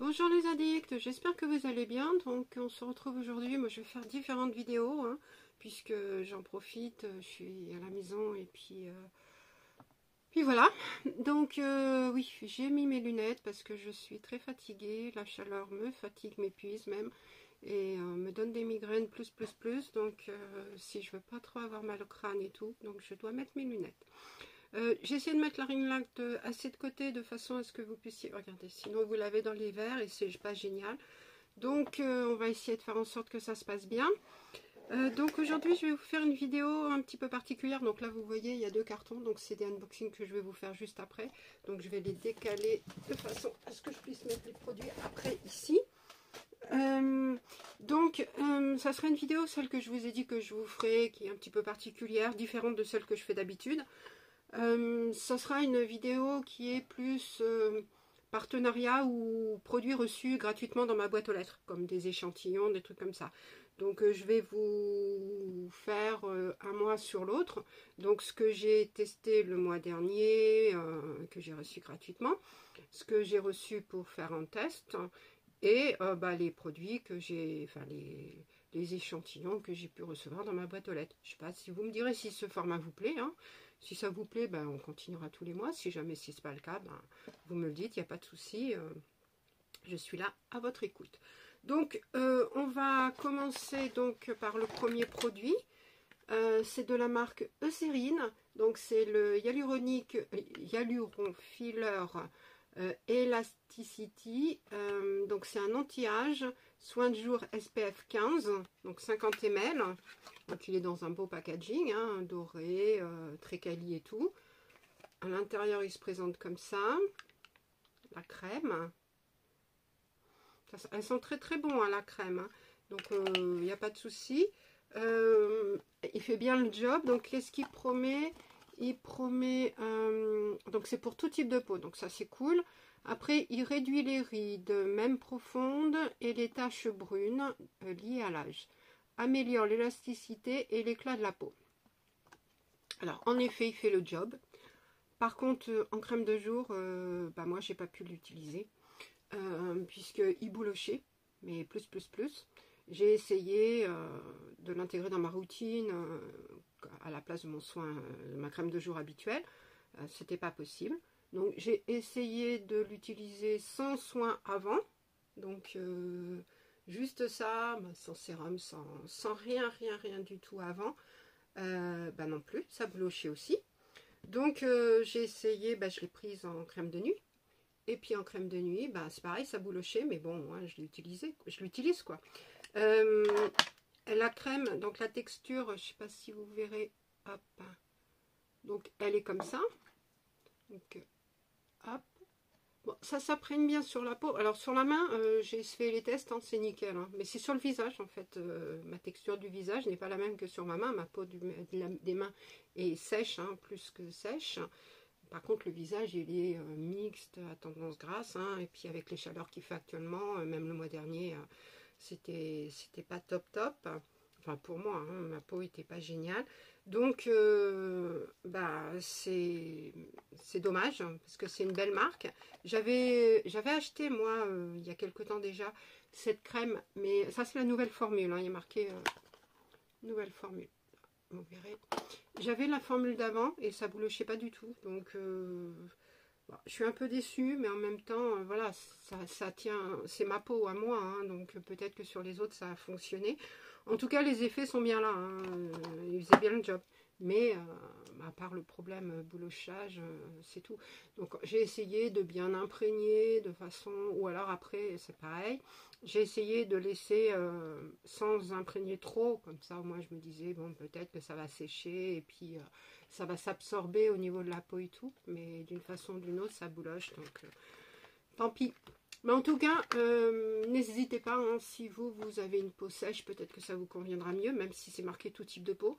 Bonjour les addicts, j'espère que vous allez bien. Donc on se retrouve aujourd'hui, moi je vais faire différentes vidéos puisque j'en profite, je suis à la maison et puis voilà. Donc oui, j'ai mis mes lunettes parce que je suis très fatiguée, la chaleur me fatigue, m'épuise même et me donne des migraines plus. Donc si je veux pas trop avoir mal au crâne et tout, donc je dois mettre mes lunettes. J'ai essayé de mettre la ring light assez de côté de façon à ce que vous puissiez regarder, sinon vous l'avez dans les verres et c'est pas génial. Donc on va essayer de faire en sorte que ça se passe bien. Donc aujourd'hui je vais vous faire une vidéo un petit peu particulière. Donc là vous voyez il y a deux cartons, donc c'est des unboxings que je vais vous faire juste après. Donc je vais les décaler de façon à ce que je puisse mettre les produits après ici. Ça sera une vidéo, celle que je vous ai dit que je vous ferai, qui est un petit peu particulière, différente de celle que je fais d'habitude. Ça sera une vidéo qui est plus partenariat ou produits reçus gratuitement dans ma boîte aux lettres, comme des échantillons, des trucs comme ça. Donc je vais vous faire un mois sur l'autre. Donc ce que j'ai testé le mois dernier, que j'ai reçu gratuitement, ce que j'ai reçu pour faire un test, et les produits que j'ai, enfin les échantillons que j'ai pu recevoir dans ma boîte aux lettres. Je ne sais pas si vous me direz si ce format vous plaît, hein. Si ça vous plaît, on continuera tous les mois. Si jamais ce n'est pas le cas, vous me le dites, il n'y a pas de souci. Je suis là à votre écoute. Donc, on va commencer donc par le premier produit. C'est de la marque Eucérine. Donc, c'est le Hyaluron Filler Elasticity. Donc, c'est un anti-âge, soin de jour SPF 15, donc 50 ml. Donc il est dans un beau packaging, hein, doré, très quali et tout. À l'intérieur, il se présente comme ça. La crème. Elles sont très bon à la crème. Hein. Donc il n'y a pas de souci. Il fait bien le job. Donc qu'est-ce qu'il promet? Il promet... donc c'est pour tout type de peau. Donc ça c'est cool. Après, il réduit les rides, même profondes, et les taches brunes liées à l'âge. Améliore l'élasticité et l'éclat de la peau. Alors, en effet, il fait le job. Par contre, en crème de jour, moi, j'ai pas pu l'utiliser puisqu'il boulochait, mais plus. J'ai essayé de l'intégrer dans ma routine à la place de mon soin, ma crème de jour habituelle. C'était pas possible. Donc, j'ai essayé de l'utiliser sans soin avant. Donc, juste ça, sans sérum, sans rien du tout avant. Non plus, ça boulochait aussi. Donc j'ai essayé, je l'ai prise en crème de nuit. Et puis en crème de nuit, c'est pareil, ça boulochait, mais bon, moi je l'utilise quoi. La crème, donc la texture, je sais pas si vous verrez, hop. Donc elle est comme ça. Donc hop. Bon, ça s'imprègne bien sur la peau. Alors sur la main, j'ai fait les tests, hein, c'est nickel. Hein. Mais c'est sur le visage en fait. Ma texture du visage n'est pas la même que sur ma main. Ma peau des mains est sèche, hein, plus que sèche. Par contre, le visage, il est mixte, à tendance grasse. Hein, et puis avec les chaleurs qu'il fait actuellement, même le mois dernier, c'était pas top. Enfin pour moi, hein, ma peau n'était pas géniale. Donc c'est dommage parce que c'est une belle marque. J'avais acheté moi il y a quelque temps déjà cette crème, mais ça c'est la nouvelle formule, hein, il y a marqué nouvelle formule, vous verrez. J'avais la formule d'avant et ça boulochait pas du tout, donc je suis un peu déçue, mais en même temps voilà, ça tient, c'est ma peau à moi, hein, donc peut-être que sur les autres ça a fonctionné. En tout cas, les effets sont bien là. Hein. Il faisait bien le job. Mais à part le problème boulochage, c'est tout. Donc j'ai essayé de bien imprégner de façon... Ou alors après, c'est pareil. J'ai essayé de laisser sans imprégner trop. Comme ça, au moins, je me disais, bon, peut-être que ça va sécher. Et puis, ça va s'absorber au niveau de la peau et tout. Mais d'une façon ou d'une autre, ça bouloche. Donc, tant pis. Mais en tout cas, n'hésitez pas, hein, si vous avez une peau sèche, peut-être que ça vous conviendra mieux, même si c'est marqué tout type de peau.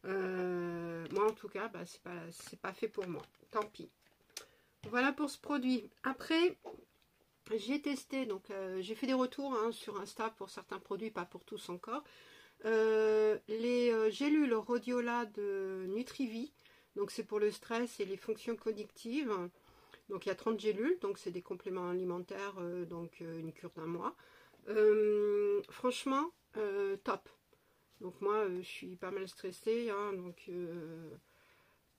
Moi, en tout cas, c'est pas fait pour moi. Tant pis. Voilà pour ce produit. Après, j'ai testé, donc j'ai fait des retours hein, sur Insta pour certains produits, pas pour tous encore. Les gélules Rhodiola de Nutrivie, donc c'est pour le stress et les fonctions cognitives. Donc il y a 30 gélules, donc c'est des compléments alimentaires, donc une cure d'1 mois. Franchement, top. Donc moi, je suis pas mal stressée, hein, donc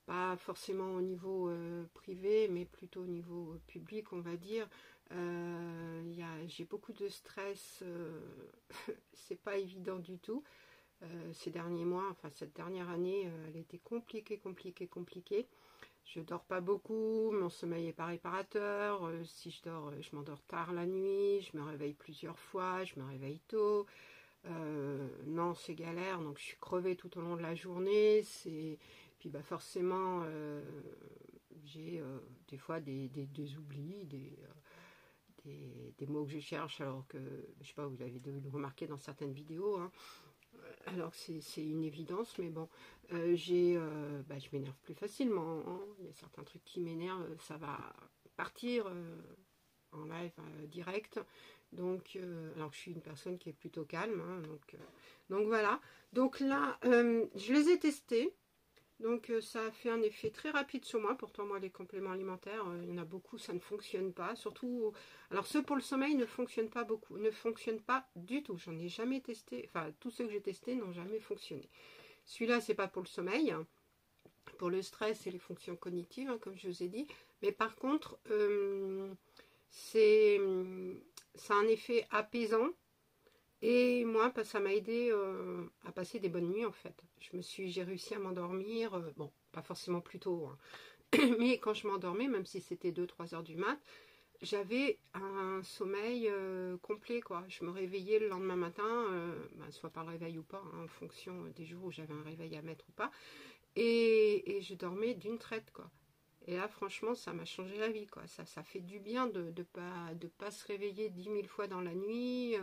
pas forcément au niveau privé, mais plutôt au niveau public, on va dire. J'ai beaucoup de stress, c'est pas évident du tout. Ces derniers mois, enfin cette dernière année, elle était compliquée. Je dors pas beaucoup, mon sommeil est pas réparateur. Si je dors, je m'endors tard la nuit, je me réveille plusieurs fois, je me réveille tôt. Non, c'est galère, donc je suis crevée tout au long de la journée. Puis bah forcément, j'ai des fois des oublis, des mots que je cherche, alors que, je sais pas, vous l'avez remarqué dans certaines vidéos, hein, alors que c'est une évidence, mais bon, je m'énerve plus facilement, hein. Il y a certains trucs qui m'énervent, ça va partir en live direct, donc alors que je suis une personne qui est plutôt calme, hein, donc voilà. Donc là, je les ai testés. Donc ça a fait un effet très rapide sur moi. Pourtant moi les compléments alimentaires, il y en a beaucoup, ça ne fonctionne pas. Surtout, alors ceux pour le sommeil ne fonctionnent pas beaucoup, ne fonctionnent pas du tout. J'en ai jamais testé, enfin tous ceux que j'ai testés n'ont jamais fonctionné. Celui-là c'est pas pour le sommeil, hein, pour le stress et les fonctions cognitives, hein, comme je vous ai dit. Mais par contre, ça a un effet apaisant. Et moi, ça m'a aidé à passer des bonnes nuits en fait. J'ai réussi à m'endormir, bon, pas forcément plus tôt, hein, mais quand je m'endormais, même si c'était 2-3 heures du mat, j'avais un sommeil complet, quoi. Je me réveillais le lendemain matin, soit par le réveil ou pas, hein, en fonction des jours où j'avais un réveil à mettre ou pas, et je dormais d'une traite, quoi. Et là, franchement, ça m'a changé la vie, quoi. Ça fait du bien de pas se réveiller 10 000 fois dans la nuit.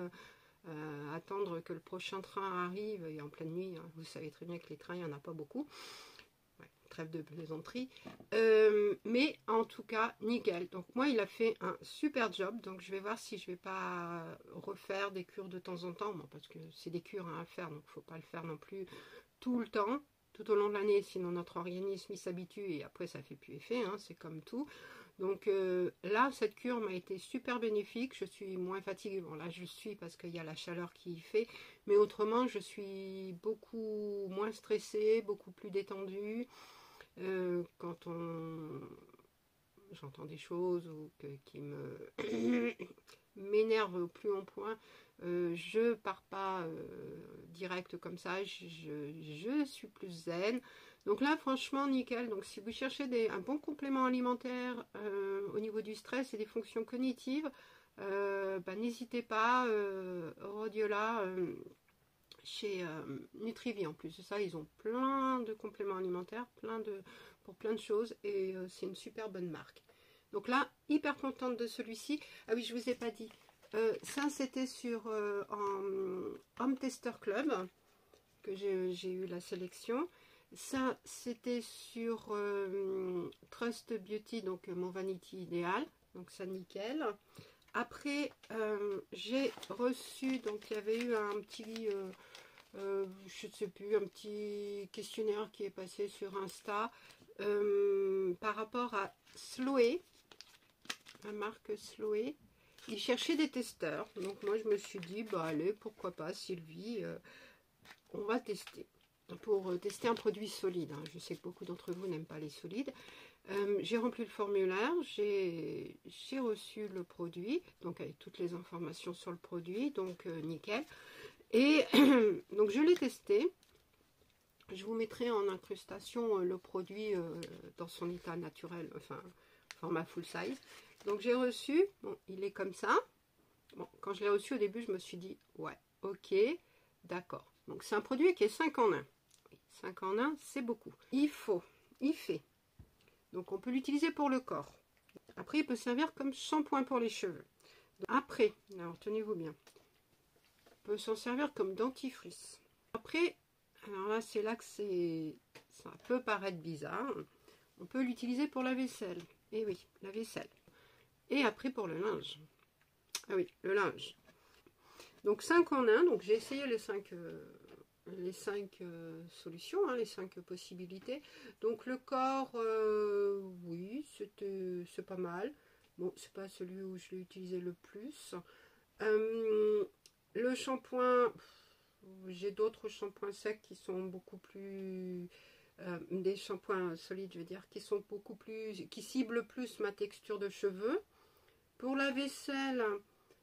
Attendre que le prochain train arrive et en pleine nuit, hein, vous savez très bien que les trains, il n'y en a pas beaucoup. Ouais, trêve de plaisanterie. Mais en tout cas, nickel. Donc moi, il a fait un super job. Donc je vais voir si je vais pas refaire des cures de temps en temps. Bon, parce que c'est des cures à faire, donc il ne faut pas le faire non plus tout le temps, tout au long de l'année. Sinon notre organisme s'habitue et après ça fait plus effet, hein, c'est comme tout. Donc là, cette cure m'a été super bénéfique. Je suis moins fatiguée. Bon, là, je suis parce qu'il y a la chaleur qui y fait. Mais autrement, je suis beaucoup moins stressée, beaucoup plus détendue. Quand j'entends des choses qui m'énervent au plus haut point, je pars pas direct comme ça. Je suis plus zen. Donc là, franchement, nickel. Donc si vous cherchez un bon complément alimentaire au niveau du stress et des fonctions cognitives, n'hésitez pas. Rhodiola, chez Nutrivie en plus de ça, ils ont plein de compléments alimentaires, pour plein de choses, et c'est une super bonne marque. Donc là, hyper contente de celui-ci. Ah oui, je vous ai pas dit. Ça, c'était sur Home Tester Club que j'ai eu la sélection. Ça, c'était sur Trust Beauty, donc mon Vanity Idéal. Donc ça, nickel. Après, j'ai reçu, donc il y avait eu un petit, je ne sais plus, un petit questionnaire qui est passé sur Insta par rapport à Sloé, la marque Sloé. Ils cherchaient des testeurs. Donc moi, je me suis dit, bah allez, pourquoi pas, Sylvie, on va tester. Pour tester un produit solide, hein. Je sais que beaucoup d'entre vous n'aiment pas les solides. J'ai rempli le formulaire, j'ai reçu le produit, donc avec toutes les informations sur le produit, donc nickel. Et donc je l'ai testé. Je vous mettrai en incrustation le produit dans son état naturel, enfin format full size. Donc j'ai reçu, bon, il est comme ça. Bon, quand je l'ai reçu au début, je me suis dit, ouais, ok, d'accord. Donc c'est un produit qui est 5 en 1. 5 en 1, c'est beaucoup. Il fait. Donc on peut l'utiliser pour le corps. Après, il peut servir comme shampoing pour les cheveux. Après, alors tenez-vous bien, on peut s'en servir comme dentifrice. Après, alors là, c'est là que ça peut paraître bizarre. On peut l'utiliser pour la vaisselle. Et oui, la vaisselle. Et après pour le linge. Ah oui, le linge. Donc 5 en 1, donc j'ai essayé les 5 les 5 solutions, hein, les 5 possibilités. Donc le corps, oui, c'est pas mal. Bon, c'est pas celui où je l'ai utilisé le plus. Le shampoing, j'ai d'autres shampoings secs qui sont beaucoup plus... des shampoings solides, je veux dire, qui sont beaucoup plus... qui ciblent plus ma texture de cheveux. Pour la vaisselle,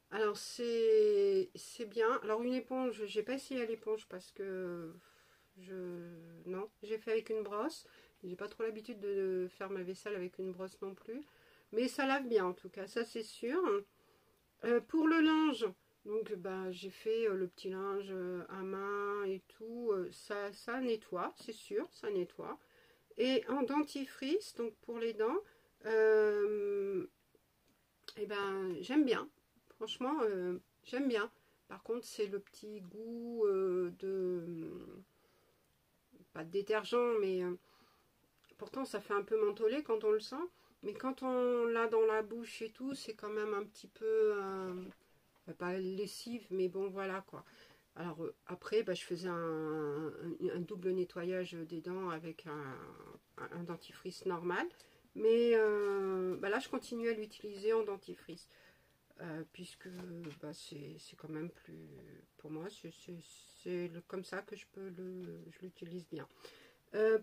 alors c'est bien. Alors une éponge, j'ai pas essayé à l'éponge parce que non, j'ai fait avec une brosse. J'ai pas trop l'habitude de faire ma vaisselle avec une brosse non plus. Mais ça lave bien en tout cas, ça c'est sûr. Pour le linge, donc bah, j'ai fait le petit linge à main et tout. Ça nettoie, c'est sûr, ça nettoie. Et en dentifrice, donc pour les dents, et ben j'aime bien. Franchement, j'aime bien. Par contre, c'est le petit goût pas de détergent, mais pourtant ça fait un peu mentholé quand on le sent. Mais quand on l'a dans la bouche et tout, c'est quand même un petit peu, pas lessive, mais bon voilà quoi. Alors après, bah, je faisais un double nettoyage des dents avec un dentifrice normal. Mais bah là, je continue à l'utiliser en dentifrice. Puisque bah, c'est quand même plus... Pour moi, c'est comme ça que je l'utilise bien.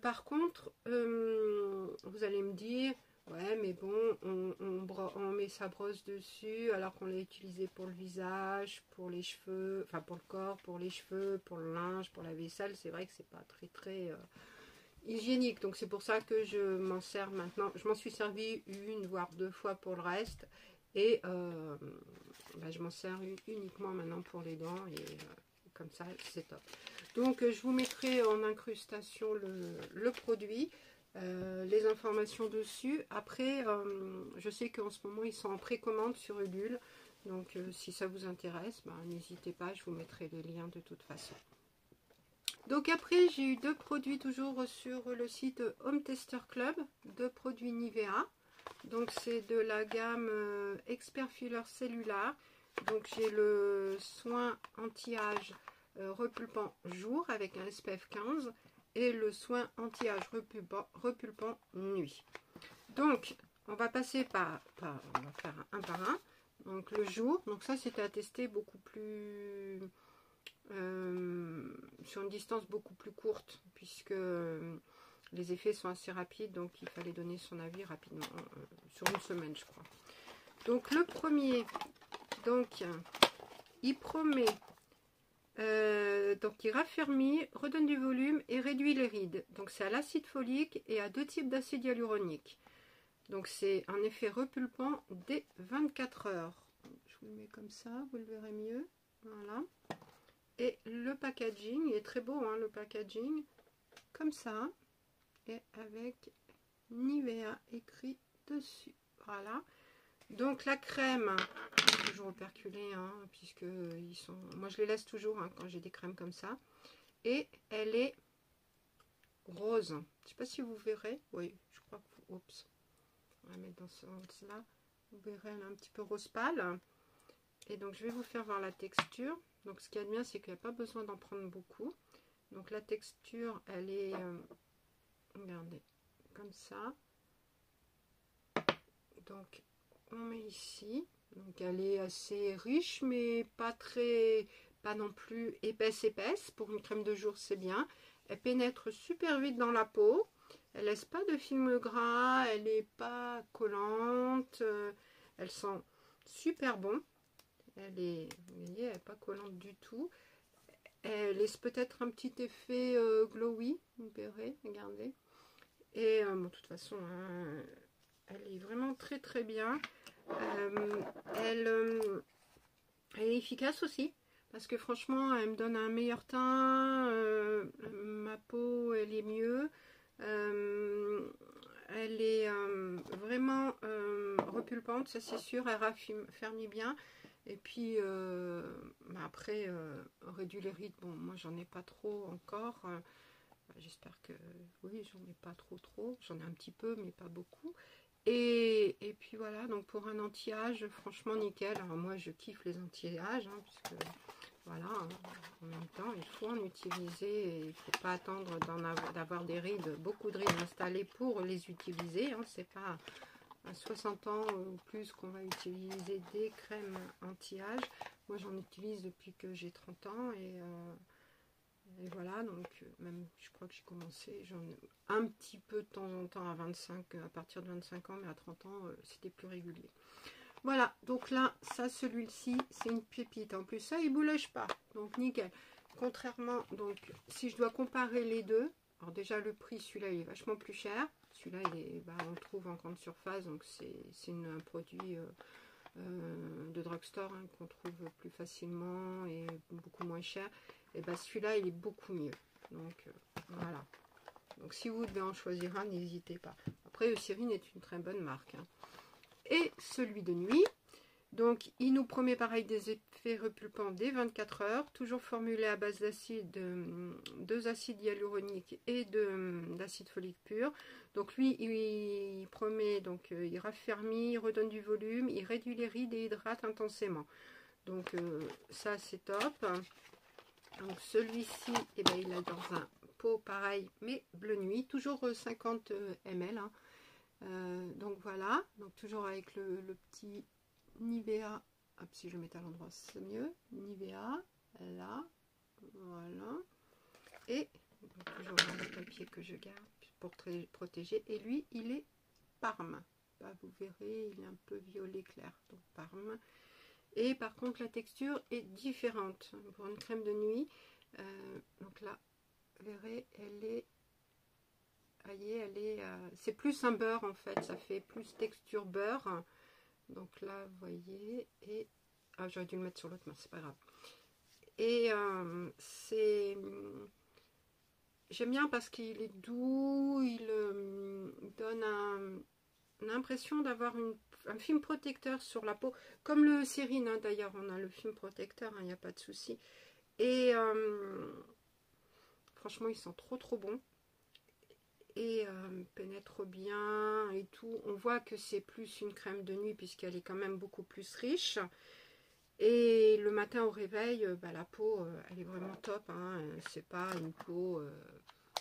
Par contre, vous allez me dire, ouais, mais bon, on met sa brosse dessus alors qu'on l'a utilisé pour le visage, pour les cheveux, enfin pour le corps, pour les cheveux, pour le linge, pour la vaisselle. C'est vrai que c'est pas très hygiénique. Donc c'est pour ça que je m'en sers maintenant. Je m'en suis servi une voire 2 fois pour le reste. Et bah, je m'en sers uniquement maintenant pour les dents. Et comme ça, c'est top. Donc je vous mettrai en incrustation le produit, les informations dessus. Après, je sais qu'en ce moment ils sont en précommande sur Ulule. Donc si ça vous intéresse, bah, n'hésitez pas, je vous mettrai les liens de toute façon. Donc après, j'ai eu 2 produits toujours sur le site Home Tester Club, 2 produits Nivea. Donc c'est de la gamme Expert Filler Cellular. Donc j'ai le soin anti-âge repulpant jour avec un SPF 15 et le soin anti-âge repulpant nuit. Donc on va passer on va faire un par un. Donc le jour, donc ça c'était à tester beaucoup plus sur une distance beaucoup plus courte puisque les effets sont assez rapides, donc il fallait donner son avis rapidement, sur une semaine je crois. Donc le premier, donc il promet, donc il raffermit, redonne du volume et réduit les rides. Donc c'est à l'acide folique et à 2 types d'acide hyaluronique. Donc c'est un effet repulpant dès 24 heures. Je vous le mets comme ça, vous le verrez mieux. Voilà. Et le packaging, il est très beau hein, le packaging, comme ça. Et avec Nivea écrit dessus. Voilà. Donc la crème, toujours operculée, hein, puisque ils sont. Moi je les laisse toujours hein, quand j'ai des crèmes comme ça. Et elle est rose. Je ne sais pas si vous verrez. Oui, je crois que. Oups. On va mettre dans ce sens-là. Vous verrez, elle est un petit peu rose pâle. Et donc je vais vous faire voir la texture. Donc ce qui est bien, c'est qu'il n'y a pas besoin d'en prendre beaucoup. Donc la texture, elle est. Regardez, comme ça. Donc on met ici. Donc elle est assez riche, mais pas non plus épaisse. Pour une crème de jour, c'est bien. Elle pénètre super vite dans la peau. Elle laisse pas de film gras. Elle n'est pas collante. Elle sent super bon. Elle est, vous voyez, elle n'est pas collante du tout. Elle laisse peut-être un petit effet glowy. Vous verrez, regardez. Et bon, de toute façon, hein, elle est vraiment très bien. Elle est efficace aussi. Parce que franchement, elle me donne un meilleur teint. Ma peau, elle est mieux. Elle est vraiment repulpante, ça c'est sûr. Elle raffermit bien. Et puis, après, réduit les rides. Bon, moi, j'en ai pas trop encore. J'espère que oui, j'en ai pas trop. J'en ai un petit peu, mais pas beaucoup. Et puis voilà, donc pour un anti-âge, franchement nickel. Alors moi, je kiffe les anti-âges, hein, puisque voilà, hein. En même temps, il faut en utiliser, et il ne faut pas attendre d'avoir des rides, beaucoup de rides installées pour les utiliser, hein. C'est pas à 60 ans ou plus qu'on va utiliser des crèmes anti-âge. Moi, j'en utilise depuis que j'ai 30 ans, et voilà, donc même, je crois que j'ai commencé, j'en ai un petit peu de temps en temps à partir de 25 ans, mais à 30 ans, c'était plus régulier. Voilà, donc là, ça, celui-ci, c'est une pépite. En plus, ça, il ne bouloche pas, donc nickel. Contrairement, donc, si je dois comparer les deux, alors déjà, le prix, celui-là, il est vachement plus cher. Celui-là, on le trouve en grande surface, donc c'est un produit de drugstore, hein, qu'on trouve plus facilement et beaucoup moins cher. Et bien, celui-là, il est beaucoup mieux. Donc, voilà. Donc, si vous devez en choisir un, n'hésitez pas. Après, Eucérine est une très bonne marque, hein. Et celui de nuit, donc il nous promet pareil des effets repulpants dès 24 heures, toujours formulé à base d'acide, 2 acides hyaluroniques et d'acide folique pur. Donc lui, il promet, donc il raffermit, il redonne du volume, il réduit les rides et hydrate intensément. Donc ça, c'est top. Donc celui-ci, eh ben, il a dans un pot pareil, mais bleu nuit, toujours 50 ml, hein. Donc voilà, donc toujours avec le petit Nivea. Hop, si je le mets à l'endroit, c'est mieux. Nivea, là, voilà. Et donc, toujours le papier que je garde pour protéger. Et lui, il est Parme. Bah, vous verrez, il est un peu violet clair, donc Parme. Et par contre, la texture est différente pour une crème de nuit. Donc là, vous verrez, elle est... voyez, c'est plus un beurre en fait, ça fait plus texture beurre. Donc là, vous voyez, et j'aurais dû le mettre sur l'autre main, c'est pas grave. Et j'aime bien parce qu'il est doux, il donne une impression d'avoir un film protecteur sur la peau, comme le Eucérine, hein, d'ailleurs, on a le film protecteur, il n'y a pas de souci. Et franchement, il sent trop bon. Et pénètre bien et tout. On voit que c'est plus une crème de nuit puisqu'elle est quand même beaucoup plus riche. Et le matin au réveil, la peau, elle est vraiment top, hein. C'est pas une peau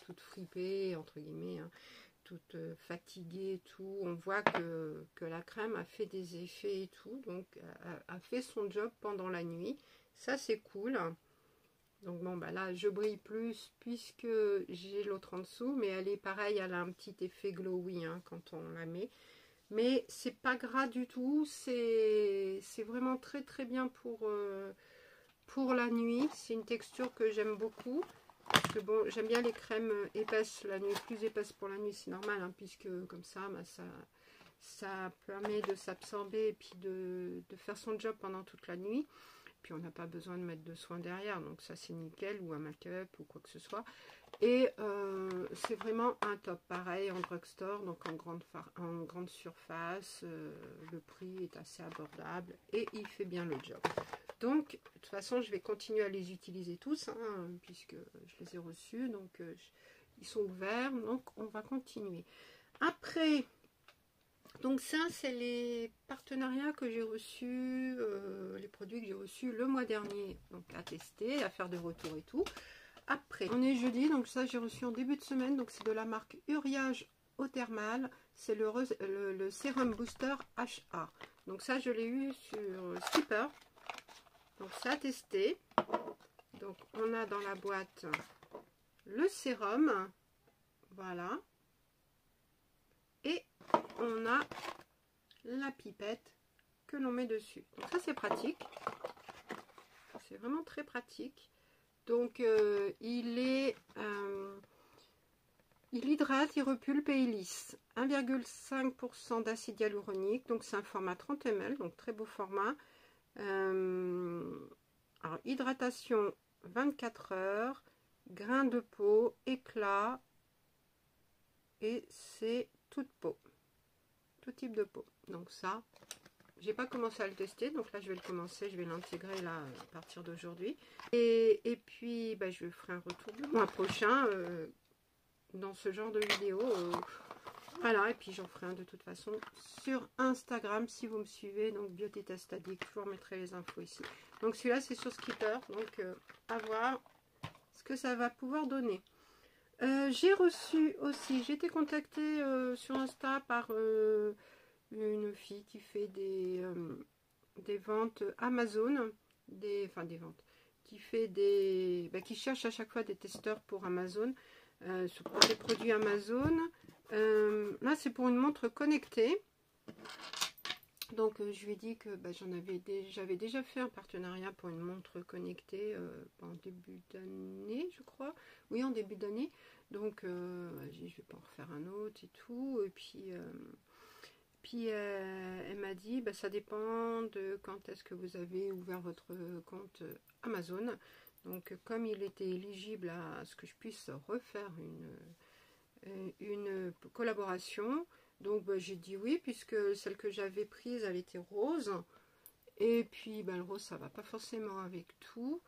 toute fripée, entre guillemets, hein, toute fatiguée et tout. On voit que la crème a fait des effets et tout. Donc, a fait son job pendant la nuit. Ça, c'est cool. Donc bon, là, je brille plus puisque j'ai l'autre en dessous. Mais elle est pareille, elle a un petit effet glowy, hein, quand on la met. Mais c'est pas gras du tout. C'est vraiment très bien pour la nuit. C'est une texture que j'aime beaucoup. Parce que bon, j'aime bien les crèmes épaisses la nuit. Plus épaisses pour la nuit, c'est normal, hein, puisque comme ça, ça permet de s'absorber et puis de faire son job pendant toute la nuit. Puis on n'a pas besoin de mettre de soin derrière, donc ça c'est nickel, ou un make-up ou quoi que ce soit. Et c'est vraiment un top, pareil en drugstore, donc en grande surface. Le prix est assez abordable et il fait bien le job. Donc de toute façon je vais continuer à les utiliser tous, hein, puisque je les ai reçus, donc ils sont ouverts, donc on va continuer. Après, donc ça, c'est les partenariats que j'ai reçus, les produits que j'ai reçus le mois dernier, donc à tester, à faire des retours et tout. Après, on est jeudi, donc ça j'ai reçu en début de semaine, donc c'est de la marque Uriage Eau Thermale, c'est le Sérum Booster HA. Donc ça, je l'ai eu sur Skipper, donc ça à tester. Donc on a dans la boîte le sérum, voilà. Et on a la pipette que l'on met dessus. Donc ça c'est pratique. C'est vraiment très pratique. Donc il hydrate, il repulpe et il lisse. 1,5% d'acide hyaluronique. Donc c'est un format 30 ml. Donc très beau format. Alors hydratation 24 heures. Grain de peau, éclat. Et c'est toute peau. Tout type de peau. Donc ça, j'ai pas commencé à le tester, donc là je vais le commencer, je vais l'intégrer là à partir d'aujourd'hui. Et puis je ferai un retour le mois prochain dans ce genre de vidéo Voilà, et puis j'en ferai un de toute façon sur Instagram si vous me suivez, donc Beauty Test Addict, je vous remettrai les infos ici. Donc celui-là c'est sur Skipper, donc à voir ce que ça va pouvoir donner. J'ai reçu aussi, j'ai été contactée sur Insta par une fille qui fait des ventes Amazon, des ventes, qui fait qui cherche à chaque fois des testeurs pour Amazon, pour des produits Amazon. Là c'est pour une montre connectée. Donc je lui ai dit que j'avais déjà fait un partenariat pour une montre connectée en début d'année, je crois. Oui, en début d'année. Donc je vais pas en refaire un autre et tout. Et puis elle m'a dit, ça dépend de quand est-ce que vous avez ouvert votre compte Amazon. Donc comme il était éligible à ce que je puisse refaire une collaboration, donc j'ai dit oui, puisque celle que j'avais prise elle était rose, et puis le rose ça va pas forcément avec tout,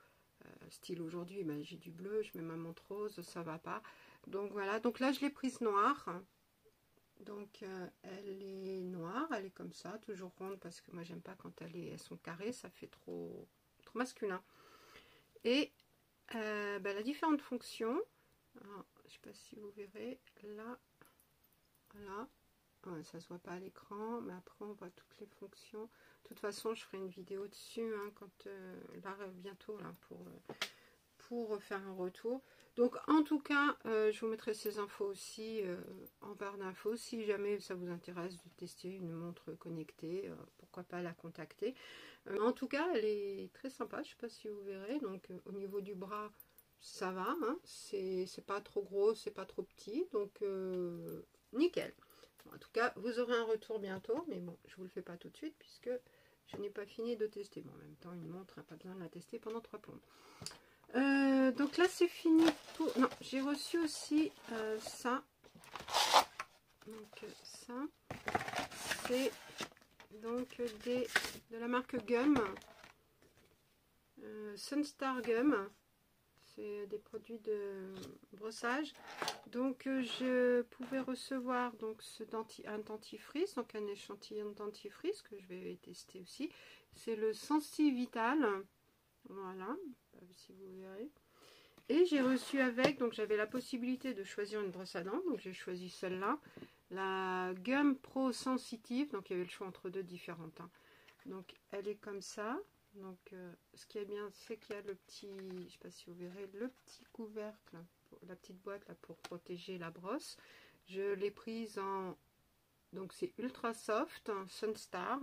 style aujourd'hui j'ai du bleu, je mets ma montre rose, ça va pas, donc voilà, donc là je l'ai prise noire, donc elle est noire, elle est comme ça, toujours ronde, parce que moi j'aime pas quand elles sont carrées, ça fait trop masculin, et elle a différentes fonctions. Alors, je sais pas si vous verrez là, voilà. Ouais, ça se voit pas à l'écran, mais après on voit toutes les fonctions. De toute façon, je ferai une vidéo dessus quand là bientôt là pour faire un retour. Donc en tout cas, je vous mettrai ces infos aussi en barre d'infos. Si jamais ça vous intéresse de tester une montre connectée, pourquoi pas la contacter. En tout cas, elle est très sympa. Je sais pas si vous verrez. Donc au niveau du bras, ça va. C'est pas trop gros, c'est pas trop petit. Donc nickel. En tout cas, vous aurez un retour bientôt, mais bon, je vous le fais pas tout de suite puisque je n'ai pas fini de tester. Bon, en même temps, une montre, pas besoin de la tester pendant 3 plombes. Donc là, c'est fini pour... Non, j'ai reçu aussi ça. Donc ça, c'est donc de la marque Gum. Sunstar Gum. C'est des produits de brossage. Donc je pouvais recevoir donc un dentifrice, donc un échantillon de dentifrice que je vais tester aussi. C'est le Sensi Vital. Voilà, si vous verrez. Et j'ai reçu avec, donc j'avais la possibilité de choisir une brosse à dents, donc j'ai choisi celle-là, la Gum Pro Sensitive, donc il y avait le choix entre deux différentes. Donc elle est comme ça. Donc ce qui est bien, c'est qu'il y a le petit, je ne sais pas si vous verrez, le petit couvercle, la petite boîte là pour protéger la brosse. Je l'ai prise en, donc c'est ultra soft, Sunstar,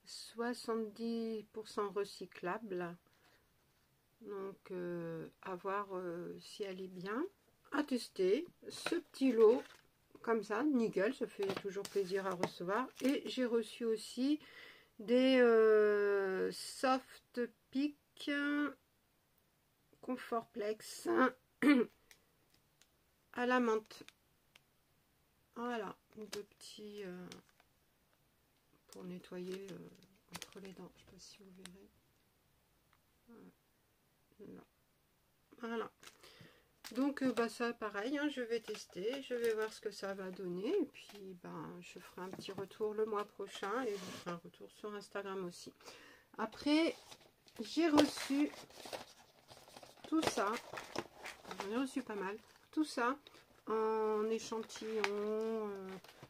70% recyclable. Donc à voir si elle est bien. À tester ce petit lot comme ça, nickel, ça fait toujours plaisir à recevoir. Et j'ai reçu aussi des soft pick Comfortplex à la menthe. Voilà, deux petits pour nettoyer entre les dents. Je ne sais pas si vous verrez. Voilà. Voilà. Donc ça pareil, je vais tester, je vais voir ce que ça va donner, et puis je ferai un petit retour le mois prochain, et je vous ferai un retour sur Instagram aussi. Après, j'ai reçu tout ça, j'en ai reçu pas mal, tout ça en échantillon,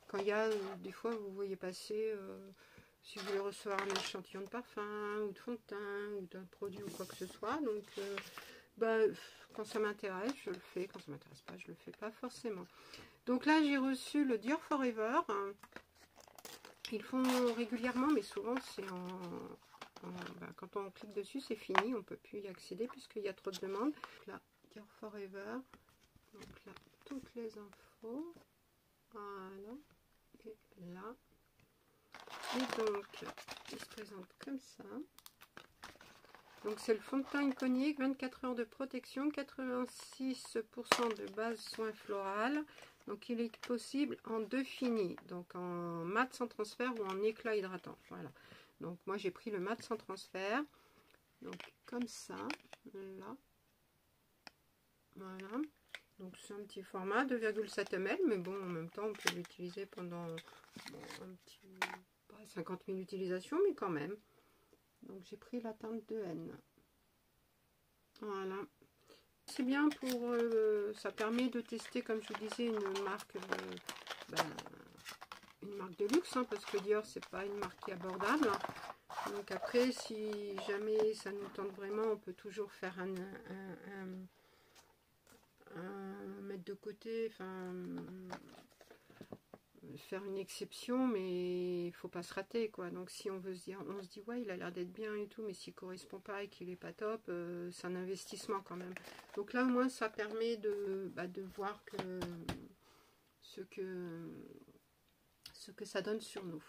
quand il y a, des fois vous voyez passer, si vous voulez recevoir un échantillon de parfum, ou de fond de teint, ou d'un produit, ou quoi que ce soit, donc... quand ça m'intéresse, je le fais. Quand ça m'intéresse pas, je le fais pas forcément. Donc là, j'ai reçu le Dior Forever. Ils font régulièrement, mais souvent c'est quand on clique dessus, c'est fini. On peut plus y accéder puisqu'il y a trop de demandes. Donc là, Dior Forever. Donc là, toutes les infos. Voilà. Et là. Et donc, il se présente comme ça. Donc c'est le fond de teint iconique, 24 heures de protection, 86% de base soin floral. Donc il est possible en deux finis, donc en mat sans transfert ou en éclat hydratant. Voilà. Donc moi j'ai pris le mat sans transfert. Donc comme ça, là. Voilà. Donc c'est un petit format, 2,7 ml, mais bon, en même temps, on peut l'utiliser pendant un petit, pas 50 000 utilisations, mais quand même. Donc j'ai pris la teinte de N. Voilà. C'est bien pour... ça permet de tester, comme je vous disais, une marque de luxe, hein, parce que Dior, c'est pas une marque qui est abordable. Donc après, si jamais ça nous tente vraiment, on peut toujours faire mettre de côté, enfin faire une exception, mais il faut pas se rater, quoi. Donc si on veut se dire, on se dit ouais, il a l'air d'être bien et tout, mais s'il correspond pas et qu'il est pas top, c'est un investissement quand même. Donc là au moins ça permet de voir que ce que ça donne sur nous.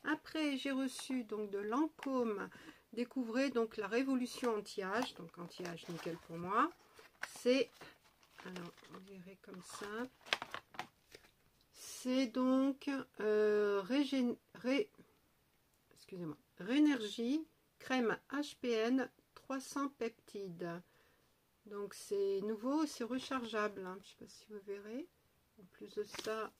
Après j'ai reçu donc de Lancôme, découvrez donc la révolution anti-âge, donc anti-âge nickel pour moi. C'est, alors on verrait comme ça. C'est donc Rénergie crème HPN 300 peptides. Donc c'est nouveau, c'est rechargeable, hein. Je ne sais pas si vous verrez. En plus de ça,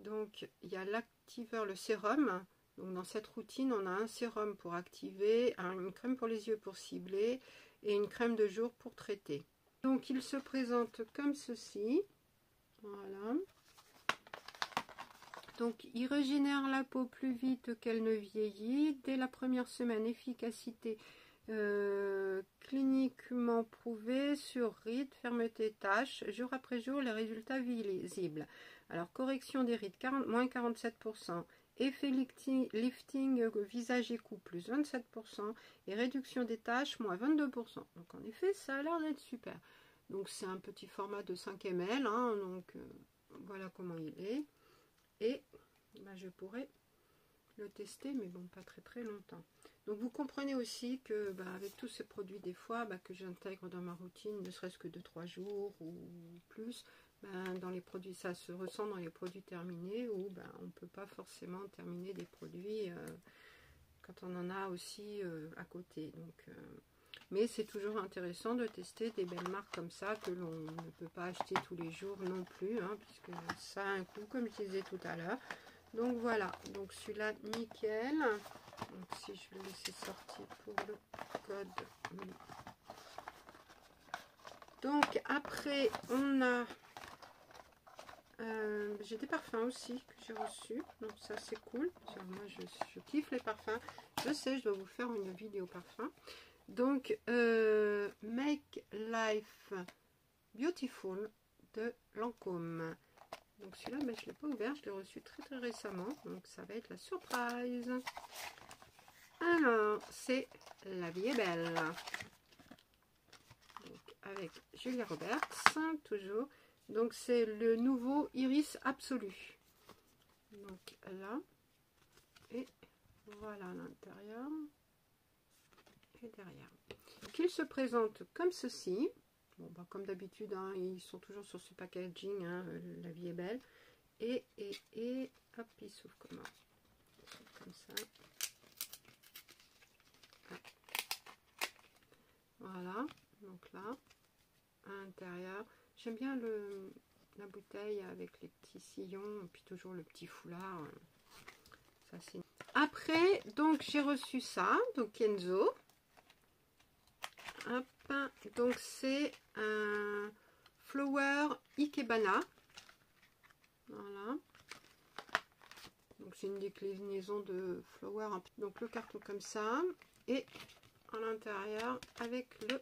donc il y a l'activeur, le sérum. Donc dans cette routine, on a un sérum pour activer, une crème pour les yeux pour cibler et une crème de jour pour traiter. Donc il se présente comme ceci. Voilà. Donc, il régénère la peau plus vite qu'elle ne vieillit. Dès la première semaine, efficacité cliniquement prouvée sur rides, fermeté, taches. Jour après jour, les résultats visibles. Alors, correction des rides, moins 47%. Effet lifting visage et cou, plus 27%. Et réduction des taches, moins 22%. Donc, en effet, ça a l'air d'être super. Donc, c'est un petit format de 5 ml. Hein, donc, voilà comment il est. Et je pourrais le tester, mais bon, pas très longtemps. Donc vous comprenez aussi que avec tous ces produits, des fois que j'intègre dans ma routine, ne serait-ce que 2-3 jours ou plus, dans les produits, ça se ressent dans les produits terminés, où on ne peut pas forcément terminer des produits quand on en a aussi à côté. Donc mais c'est toujours intéressant de tester des belles marques comme ça que l'on ne peut pas acheter tous les jours non plus, hein, puisque ça a un coût, comme je disais tout à l'heure. Donc voilà, donc celui-là nickel. Donc si je vais laisser sortir pour le code. Donc après on a j'ai des parfums aussi que j'ai reçus, donc ça c'est cool. Moi je kiffe les parfums. Je sais, je dois vous faire une vidéo parfum. Donc, Make Life Beautiful de Lancôme. Donc celui-là, je ne l'ai pas ouvert, je l'ai reçu très récemment. Donc ça va être la surprise. Alors, c'est La vie est belle. Donc, avec Julia Roberts, toujours. Donc c'est le nouveau Iris Absolu. Donc là. Et voilà à l'intérieur. Et derrière. Donc il se présente comme ceci. Bon, comme d'habitude, hein, ils sont toujours sur ce packaging, hein, La vie est belle. Et hop, il s'ouvre comme ça. Voilà, donc là, à l'intérieur. J'aime bien la bouteille avec les petits sillons, et puis toujours le petit foulard. Ça, c'est... Après, donc j'ai reçu ça, donc Kenzo. Hop, donc c'est un Flower Ikebana. Voilà. Donc c'est une déclinaison de Flower. Donc le carton comme ça. Et à l'intérieur avec le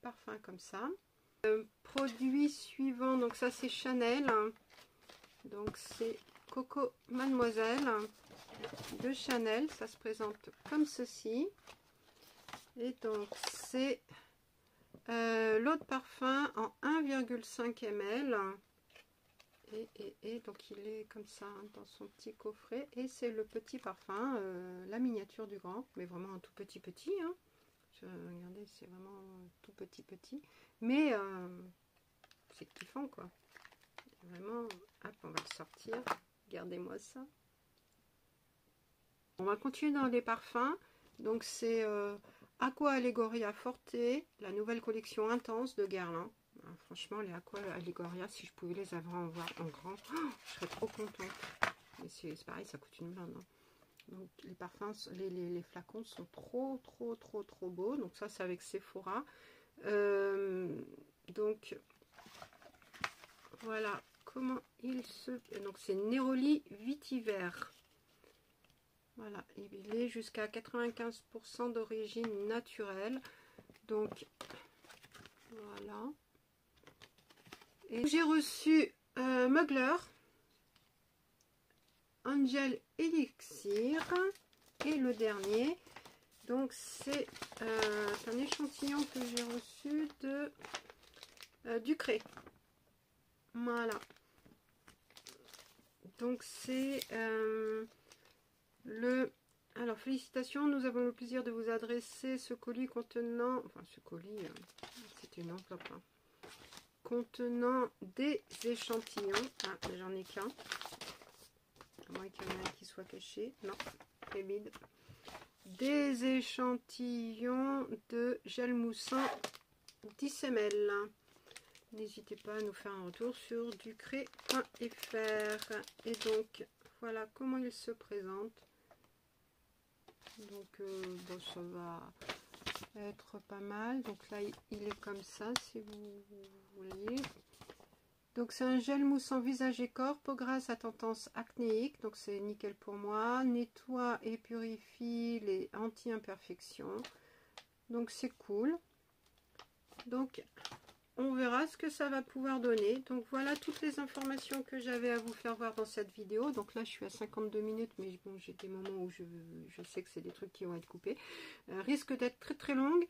parfum comme ça. Produit suivant, donc ça c'est Chanel. Donc c'est Coco Mademoiselle de Chanel. Ça se présente comme ceci. Et donc c'est l'eau de parfum en 1,5 ml. Et donc il est comme ça dans son petit coffret. Et c'est le petit parfum, la miniature du grand, mais vraiment un tout petit. Hein. Regardez, c'est vraiment tout petit. Mais c'est kiffant quoi. Vraiment, hop, on va le sortir. Regardez-moi ça. On va continuer dans les parfums. Donc c'est Aqua Allegoria Forte, la nouvelle collection intense de Guerlain. Alors, franchement, les Aqua Allegoria, si je pouvais les avoir en grand, je serais trop contente. Mais c'est pareil, ça coûte une blinde. Hein. Donc les parfums, les flacons sont trop beaux. Donc ça, c'est avec Sephora. Donc voilà comment il se... Donc c'est Neroli Vitiver. Voilà, il est jusqu'à 95% d'origine naturelle. Donc voilà. Et j'ai reçu Mugler, Angel Elixir et le dernier. Donc c'est un échantillon que j'ai reçu de Ducré. Voilà. Donc c'est le... Alors félicitations, nous avons le plaisir de vous adresser ce colis contenant... Enfin ce colis, c'est une enveloppe. Hein, contenant des échantillons. Ah, j'en ai qu'un. À moins qu'il y en ait un qui soit caché. Non, c'est vide. Des échantillons de gel moussant 10 ml. N'hésitez pas à nous faire un retour sur ducré.fr. Et donc, voilà comment il se présente. Donc, bon, ça va être pas mal. Donc là, il est comme ça, si vous voulez. Donc, c'est un gel moussant visage et corps, peau grasse à tendance acnéique. Donc, c'est nickel pour moi. Nettoie et purifie les anti-imperfections. Donc, c'est cool. Donc, on verra ce que ça va pouvoir donner. Donc, voilà toutes les informations que j'avais à vous faire voir dans cette vidéo. Donc là, je suis à 52 minutes, mais bon, j'ai des moments où je sais que c'est des trucs qui vont être coupés. Risque d'être très longue.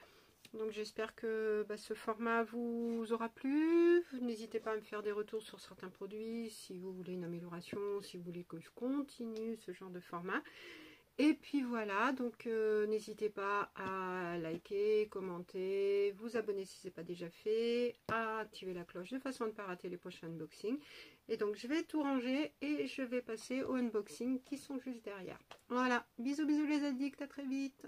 Donc j'espère que ce format vous aura plu. N'hésitez pas à me faire des retours sur certains produits, si vous voulez une amélioration, si vous voulez que je continue ce genre de format. Et puis voilà, donc n'hésitez pas à liker, commenter, vous abonner si ce n'est pas déjà fait, à activer la cloche de façon à ne pas rater les prochains unboxings. Et donc je vais tout ranger et je vais passer aux unboxings qui sont juste derrière. Voilà, bisous les addicts, à très vite.